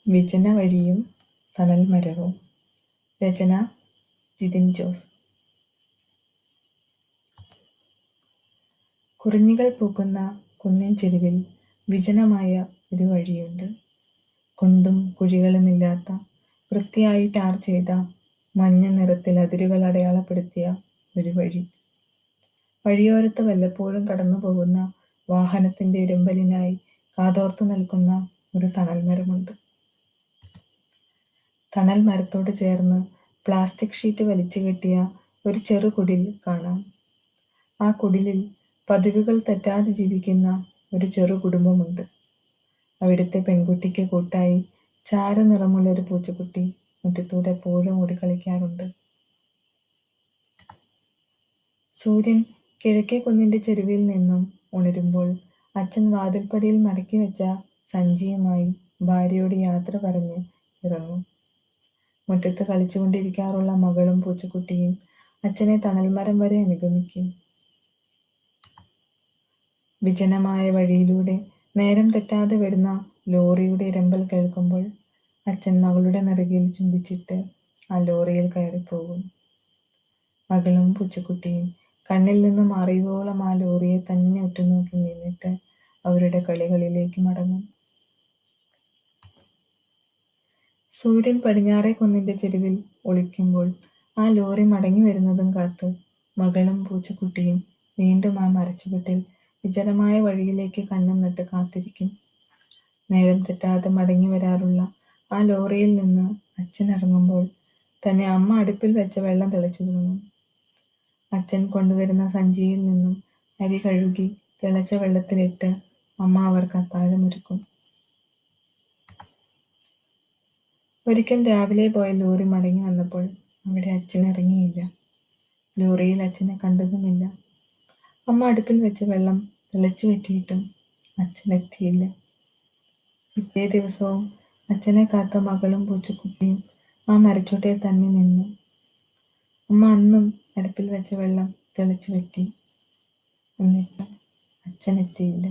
വിജന വഴിയും തണൽ മരവും. രചന ജിതിൻ ജോസ്. കുറിഞ്ഞികൾ പൂക്കുന്ന കുന്നിൻ ചെരുവിൽ വിജനമായ ഒരു വഴിയുണ്ട്. കുണ്ടും കുഴികളുമില്ലാത്ത, വൃത്തിയായി ടാർ ചെയ്ത, മഞ്ഞ നിറത്തിൽ അതിരുകൾ അടയാളപ്പെടുത്തിയ ഒരു വഴി. വഴിയോരത്ത് വല്ലപ്പോഴും കടന്നു പോകുന്ന വാഹനത്തിന്റെ ഇരുമ്പലിനായി കാതോർത്തു നിൽക്കുന്ന ഒരു തണൽ മരമുണ്ട്. തണൽ മരത്തോട് ചേർന്ന് പ്ലാസ്റ്റിക് ഷീറ്റ് വലിച്ചു കെട്ടിയ ഒരു ചെറു കുടിൽ കാണാം. ആ കുടിലിൽ പതിവുകൾ തെറ്റാതെ ജീവിക്കുന്ന ഒരു ചെറു കുടുംബമുണ്ട്. അവിടുത്തെ പെൺകുട്ടിക്ക് കൂട്ടായി ചാരനിറമുള്ള ഒരു പൂച്ചക്കുട്ടി മുറ്റത്തൂടെ എപ്പോഴും ഓടിക്കളിക്കാറുണ്ട്. സൂര്യൻ കിഴക്കേ കുന്നിന്റെ ചെരുവിൽ നിന്നും ഉണരുമ്പോൾ അച്ഛൻ വാതിൽപ്പടിയിൽ മടക്കി വെച്ച സഞ്ചിയുമായി ഭാര്യയോട് യാത്ര പറഞ്ഞ് ഇറങ്ങും. മുറ്റത്ത് കളിച്ചുകൊണ്ടിരിക്കാറുള്ള മകളും പൂച്ചക്കുട്ടിയും അച്ഛനെ തണൽമരം വരെ അനുഗമിക്കും. വിജനമായ വഴിയിലൂടെ നേരം തെറ്റാതെ വരുന്ന ലോറിയുടെ ഇരമ്പൽ കേൾക്കുമ്പോൾ അച്ഛൻ മകളുടെ നെറുകയിൽ ചുംബിച്ചിട്ട് ആ ലോറിയിൽ കയറിപ്പോകും. മകളും പൂച്ചക്കുട്ടിയും കണ്ണിൽ നിന്ന് മാറിയോളം ആ ലോറിയെ തന്നെ ഉറ്റുനോക്കി നിന്നിട്ട് അവരുടെ കളികളിലേക്ക് മടങ്ങും. സൂര്യൻ പടിഞ്ഞാറേ കുന്നിന്റെ ചെരുവിൽ ഒളിക്കുമ്പോൾ ആ ലോറി മടങ്ങി വരുന്നതും കാത്ത് മകളും പൂച്ചക്കുട്ടിയും വീണ്ടും ആ മരച്ചുവട്ടിൽ വിജനമായ വഴിയിലേക്ക് കണ്ണും നട്ട് കാത്തിരിക്കും. നേരം തെറ്റാതെ മടങ്ങി വരാറുള്ള ആ ലോറിയിൽ നിന്ന് അച്ഛൻ ഇറങ്ങുമ്പോൾ തന്നെ അമ്മ അടുപ്പിൽ വെച്ച വെള്ളം തിളച്ചു തുടങ്ങും. അച്ഛൻ കൊണ്ടുവരുന്ന സഞ്ചിയിൽ നിന്നും അരി കഴുകി തിളച്ച വെള്ളത്തിലിട്ട് അമ്മ അവർക്ക് അത്താഴമൊരുക്കും. ഒരിക്കൽ രാവിലെ പോയ ലോറി മടങ്ങി വന്നപ്പോൾ അവിടെ അച്ഛൻ ഇറങ്ങിയില്ല. ലോറിയിൽ അച്ഛനെ കണ്ടതുമില്ല. അമ്മ അടുപ്പിൽ വെച്ച വെള്ളം തിളച്ചു വെറ്റിയിട്ടും അച്ഛൻ എത്തിയില്ല. പിറ്റേ ദിവസവും അച്ഛനെ കാത്ത മകളും പൂച്ചക്കുട്ടിയും ആ മരച്ചോട്ടയിൽ തന്നെ നിന്നു. അമ്മ അന്നും അടുപ്പിൽ വെച്ച വെള്ളം തിളച്ചു വെറ്റി. എന്നിട്ട് അച്ഛൻ എത്തിയില്ല.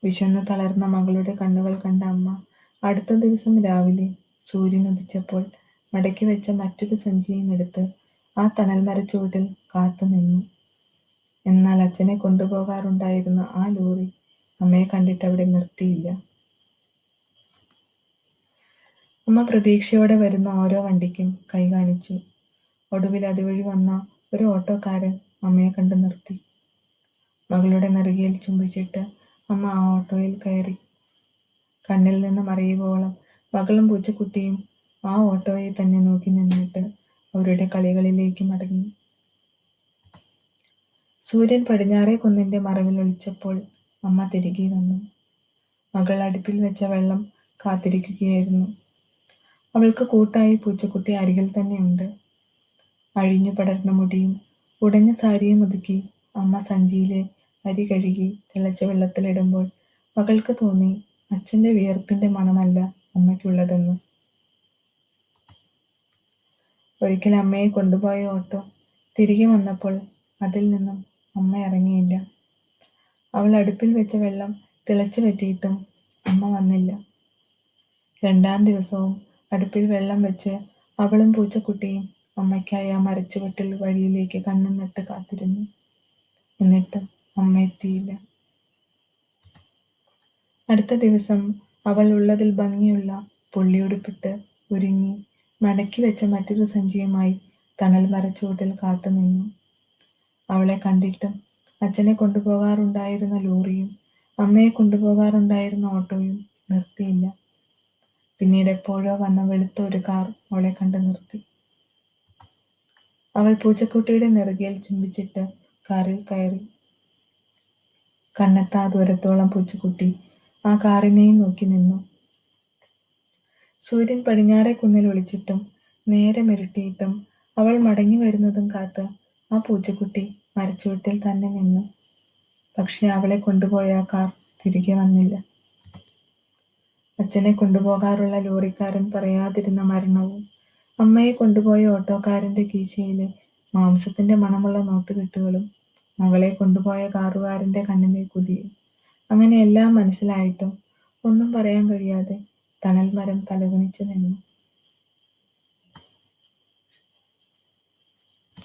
വിശന്നു തളർന്ന മകളുടെ കണ്ണുകൾ കണ്ട അമ്മ അടുത്ത ദിവസം രാവിലെ സൂര്യൻ ഉദിച്ചപ്പോൾ മടക്കി വെച്ച മറ്റൊരു സഞ്ചിയും എടുത്ത് ആ തണൽ മരച്ചുവട്ടിൽ കാത്തു നിന്നു. എന്നാൽ അച്ഛനെ കൊണ്ടുപോകാറുണ്ടായിരുന്ന ആ ലോറി അമ്മയെ കണ്ടിട്ട് അവിടെ നിർത്തിയില്ല. അമ്മ പ്രതീക്ഷയോടെ വരുന്ന ഓരോ വണ്ടിക്കും കൈ കാണിച്ചു. ഒടുവിൽ അതുവഴി വന്ന ഒരു ഓട്ടോക്കാരൻ അമ്മയെ കണ്ടു നിർത്തി. മകളുടെ നെറുകയിൽ ചുംബിച്ചിട്ട് അമ്മ ആ ഓട്ടോയിൽ കയറി. കണ്ണിൽ നിന്ന് മറയുവോളം മകളും പൂച്ചക്കുട്ടിയും ആ ഓട്ടോയെ തന്നെ നോക്കി നിന്നിട്ട് അവരുടെ കളികളിലേക്ക് മടങ്ങി. സൂര്യൻ പടിഞ്ഞാറേ കുന്നിന്റെ മറവിൽ ഒളിച്ചപ്പോൾ അമ്മ തിരികെ വന്നു. മകൾ അടുപ്പിൽ വെച്ച വെള്ളം കാത്തിരിക്കുകയായിരുന്നു. അവൾക്ക് കൂട്ടായി പൂച്ചക്കുട്ടി അരികിൽ തന്നെയുണ്ട്. അഴിഞ്ഞു പടർന്ന മുടിയും ഉടഞ്ഞ സാരിയും ഒതുക്കി അമ്മ സഞ്ചിയിലെ അരി കഴുകി തിളച്ച വെള്ളത്തിലിടുമ്പോൾ മകൾക്ക് തോന്നി അച്ഛന്റെ വിയർപ്പിന്റെ മണമല്ല അമ്മയ്ക്കുള്ളതെന്ന്. ഒരിക്കൽ അമ്മയെ കൊണ്ടുപോയ ഓട്ടോ തിരികെ വന്നപ്പോൾ അതിൽ നിന്നും അമ്മ ഇറങ്ങിയില്ല. അവൾ അടുപ്പിൽ വെച്ച വെള്ളം തിളച്ചു വെറ്റിയിട്ടും അമ്മ വന്നില്ല. രണ്ടാം ദിവസവും അടുപ്പിൽ വെള്ളം വെച്ച് അവളും പൂച്ചക്കുട്ടിയും അമ്മയ്ക്കായി ആ മരച്ചുവട്ടിൽ വഴിയിലേക്ക് കണ്ണും നട്ട് കാത്തിരുന്നു. എന്നിട്ടും അമ്മ എത്തിയില്ല. അടുത്ത ദിവസം അവൾ ഉള്ളതിൽ ഭംഗിയുള്ള പുള്ളിയുടുപ്പിട്ട് ഒരുങ്ങി മടക്കി വെച്ച മറ്റൊരു സഞ്ചിയുമായി തണൽ മരച്ചുവട്ടിൽ കാത്തു നിന്നു. അവളെ കണ്ടിട്ടും അച്ഛനെ കൊണ്ടുപോകാറുണ്ടായിരുന്ന ലോറിയും അമ്മയെ കൊണ്ടുപോകാറുണ്ടായിരുന്ന ഓട്ടോയും നിർത്തിയില്ല. പിന്നീട് എപ്പോഴോ വന്ന വെളുത്ത ഒരു കാർ അവളെ കണ്ടു നിർത്തി. അവൾ പൂച്ചക്കുട്ടിയുടെ നെറുകയിൽ ചുംബിച്ചിട്ട് കാറിൽ കയറി. കണ്ണെത്താ ദൂരത്തോളം പൂച്ചക്കുട്ടി ആ കാറിനെയും നോക്കി നിന്നു. സൂര്യൻ പടിഞ്ഞാറേ കുന്നിൽ ഒളിച്ചിട്ടും നേരം ഇരുട്ടിയിട്ടും അവൾ മടങ്ങി വരുന്നതും കാത്ത് ആ പൂച്ചക്കുട്ടി മരച്ചുവട്ടിൽ തന്നെ നിന്നു. പക്ഷെ അവളെ കൊണ്ടുപോയ ആ കാർ തിരികെ വന്നില്ല. അച്ഛനെ കൊണ്ടുപോകാറുള്ള ലോറിക്കാരൻ പറയാതിരുന്ന മരണവും അമ്മയെ കൊണ്ടുപോയ ഓട്ടോക്കാരന്റെ കീശയിലെ മാംസത്തിന്റെ മണമുള്ള നോട്ടുകെട്ടുകളും മകളെ കൊണ്ടുപോയ കാറുകാരന്റെ കണ്ണിലെ കുതിയും അങ്ങനെ എല്ലാം മനസ്സിലായിട്ടും ഒന്നും പറയാൻ കഴിയാതെ തണൽമരം തലകുനിച്ചു നിന്നു.